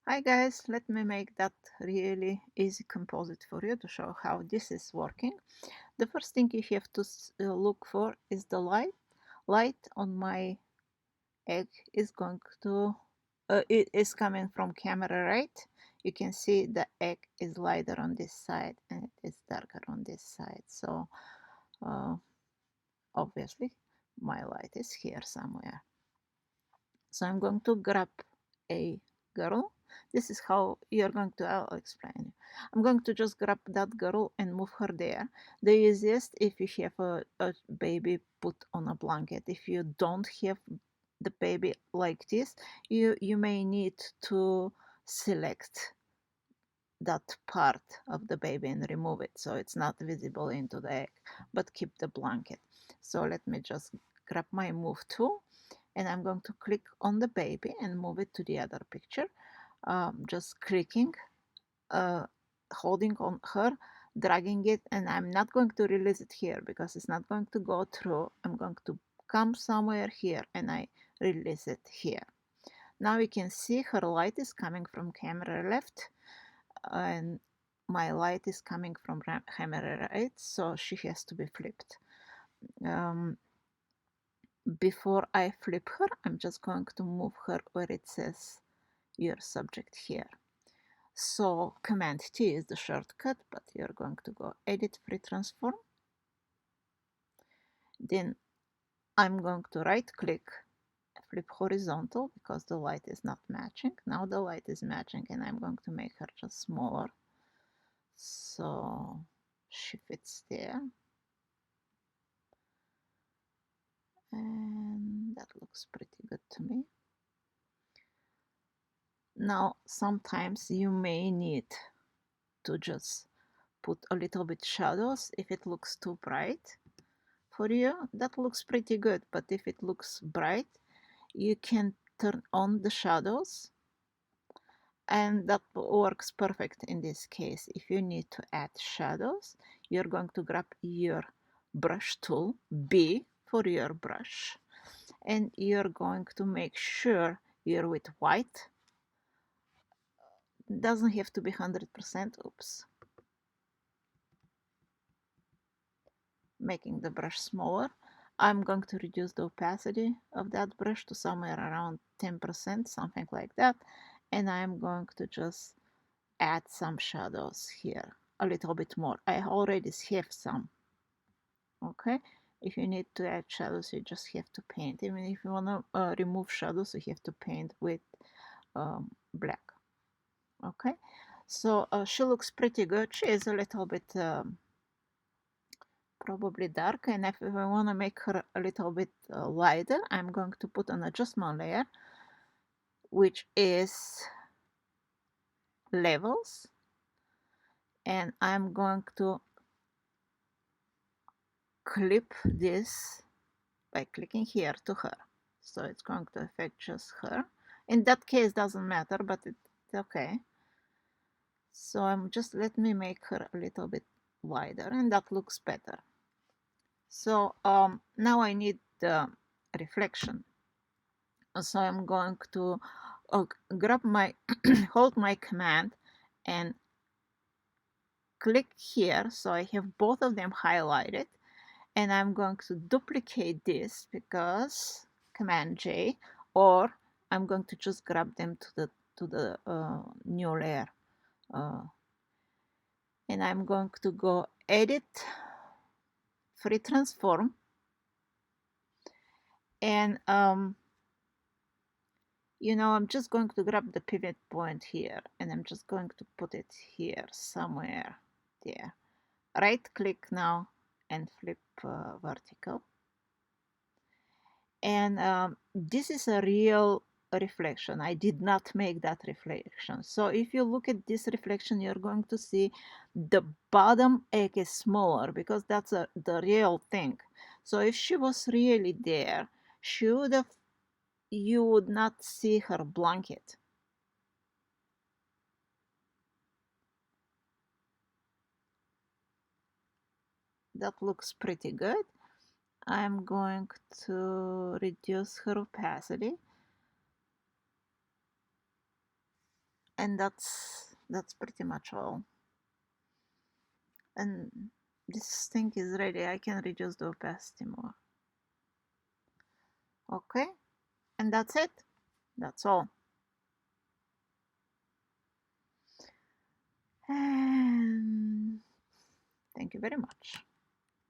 Hi guys, let me make that really easy composite for you to show how this is working. The first thing you have to look for is the light. Light on my egg is going to it is coming from camera, right? You can see the egg is lighter on this side and it is darker on this side. So uh, obviously my light is here somewhere. So I'm going to grab a girl. This is how you're going to, I'll explain. I'm going to just grab that girl and move her there. The easiest if you have a baby put on a blanket. If you don't have the baby like this, you may need to select that part of the baby and remove it so it's not visible into the egg, but keep the blanket. So let me just grab my move tool and I'm going to click on the baby and move it to the other picture. Just clicking, holding on her, dragging it, and I'm not going to release it here because it's not going to go through. I'm going to come somewhere here and I release it here. Now you can see her light is coming from camera left and my light is coming from camera right, so she has to be flipped. Before I flip her, I'm just going to move her where it says your subject here. So Command T is the shortcut, but you're going to go Edit Free Transform. Then I'm going to right click, flip horizontal because the light is not matching. Now the light is matching and I'm going to make her just smaller. So she fits there. And that looks pretty good to me. Now sometimes you may need to just put a little bit shadows if it looks too bright for you. That looks pretty good, but if it looks bright, you can turn on the shadows and that works perfect in this case. If you need to add shadows, you're going to grab your brush tool, B for your brush, and you're going to make sure you're with white. Doesn't have to be 100%, oops. Making the brush smaller. I'm going to reduce the opacity of that brush to somewhere around 10%, something like that. And I'm going to just add some shadows here, a little bit more. I already have some, okay? If you need to add shadows, you just have to paint. Even if you want to remove shadows, you have to paint with black, okay? So she looks pretty good. She is a little bit probably dark, and if I want to make her a little bit lighter, I'm going to put an adjustment layer, which is levels, and I'm going to clip this by clicking here to her, so it's going to affect just her. In that case doesn't matter, but it's okay. So I'm just, let me make her a little bit wider, and that looks better. So now I need the reflection. So I'm going to grab my hold my command and click here, so I have both of them highlighted, and I'm going to duplicate this because command J, or I'm going to just grab them to the new layer, and I'm going to go edit free transform, and you know, I'm just going to grab the pivot point here and I'm just going to put it here somewhere there. Right click now and flip vertical. And this is a real reflection. I did not make that reflection. So if you look at this reflection, you're going to see the bottom egg is smaller because that's the real thing. So if she was really there, she would have, you would not see her blanket. That looks pretty good. I'm going to reduce her opacity And that's pretty much all. And this thing is ready. I can reduce the opacity more. Okay, and that's it. That's all. And thank you very much.